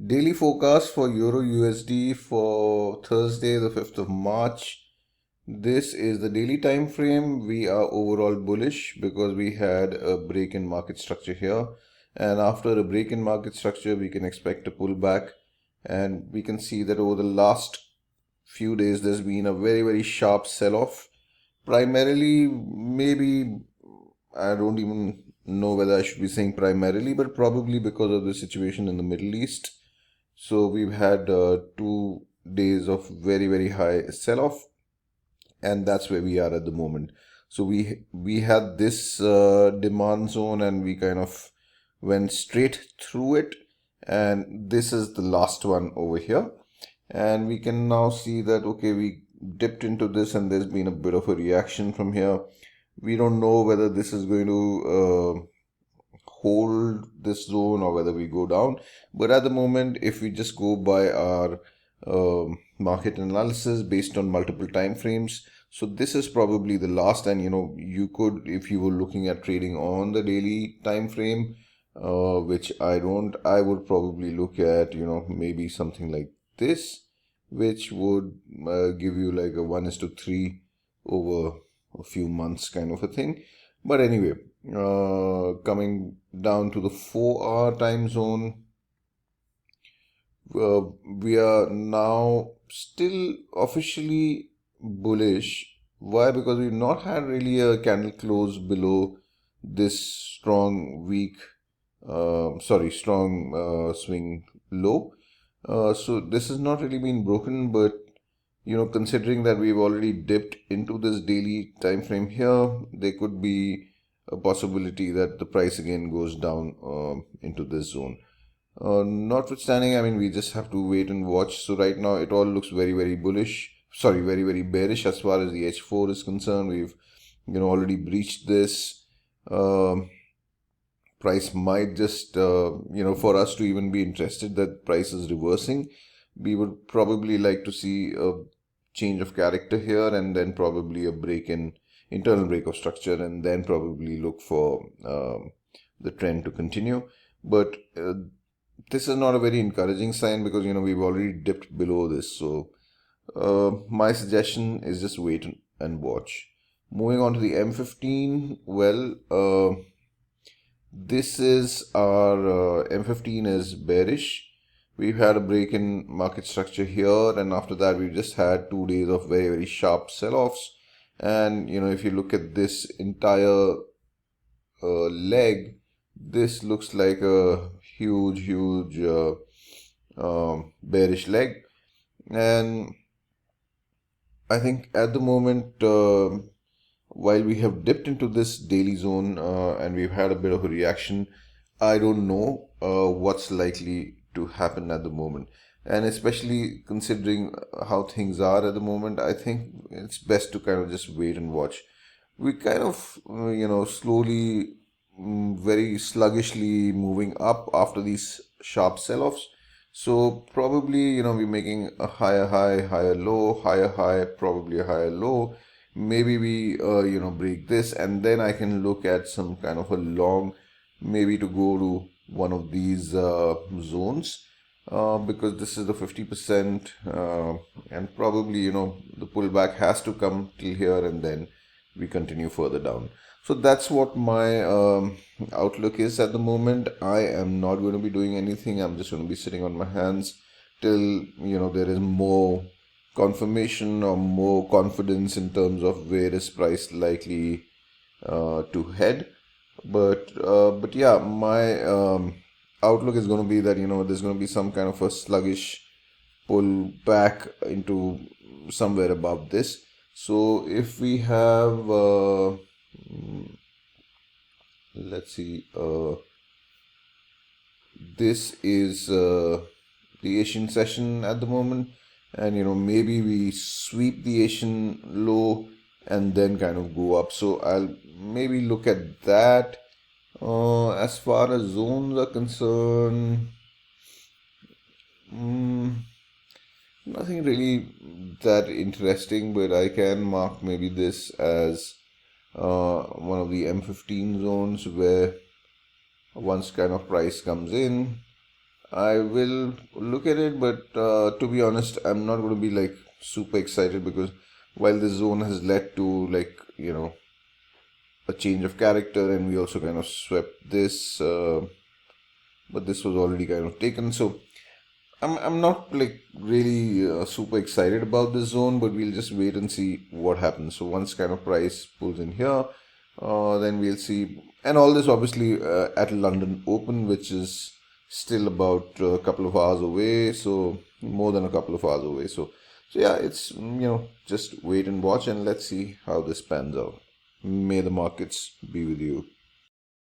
Daily forecast for Euro USD for Thursday, the 5th of March. This is the daily time frame. We are overall bullish because we had a break in market structure here. And after a break in market structure, we can expect a pullback. And we can see that over the last few days, there's been a very sharp sell-off. Primarily, maybe I don't even know whether I should be saying primarily, but probably because of the situation in the Middle East. So we've had 2 days of very high sell-off, and that's where we are at the moment. So we had this demand zone, and we kind of went straight through it, and this is the last one over here. And we can now see that, okay, we dipped into this and there's been a bit of a reaction from here. We don't know whether this is going to hold this zone or whether we go down, but at the moment, if we just go by our market analysis based on multiple time frames, so this is probably the last. And you could, if you were looking at trading on the daily time frame, which I would probably look at maybe something like this, which would give you like a 1:3 over a few months kind of a thing. But anyway, coming down to the 4-hour time zone, we are now still officially bullish. Why? Because we've not had really a candle close below this strong swing low. So this has not really been broken, but considering that we've already dipped into this daily time frame here, there could be a possibility that the price again goes down into this zone. Notwithstanding, I mean, we just have to wait and watch. So right now it all looks very bullish. Sorry, very bearish as far as the H4 is concerned. We've already breached this. Price might just for us to even be interested that price is reversing, we would probably like to see a change of character here, and then probably a internal break of structure, and then probably look for the trend to continue. But this is not a very encouraging sign because we've already dipped below this. So my suggestion is just wait and watch. Moving on to the M15, well, this is our M15 is bearish. We've had a break in market structure here, and after that we've just had 2 days of very sharp sell-offs. And if you look at this entire leg, this looks like a huge bearish leg. And I think at the moment, while we have dipped into this daily zone and we've had a bit of a reaction, I don't know what's likely to happen at the moment. And especially considering how things are at the moment, I think it's best to kind of just wait and watch. We kind of, slowly, very sluggishly moving up after these sharp sell-offs. So probably, we're making a higher high, higher low, higher high, probably a higher low. Maybe we, break this, and then I can look at some kind of a long, maybe to go to one of these zones, because this is the 50%, and probably, the pullback has to come till here, and then we continue further down. So that's what my outlook is at the moment. I am not going to be doing anything. I'm just going to be sitting on my hands till there is more confirmation or more confidence in terms of where is price likely to head. But yeah, my outlook is going to be that there's going to be some kind of a sluggish pull back into somewhere above this. So if we have let's see, this is the Asian session at the moment, and maybe we sweep the Asian low and then kind of go up. So I'll maybe look at that. As far as zones are concerned, nothing really that interesting, but I can mark maybe this as one of the M15 zones where once kind of price comes in, I will look at it, but to be honest, I'm not going to be like super excited because while this zone has led to like, a change of character, and we also kind of swept this, but this was already kind of taken. So I'm not like really super excited about this zone, but we'll just wait and see what happens. So once kind of price pulls in here, then we'll see. And all this obviously at London Open, which is still about a couple of hours away. So more than a couple of hours away. So yeah, it's just wait and watch, and let's see how this pans out. May the markets be with you.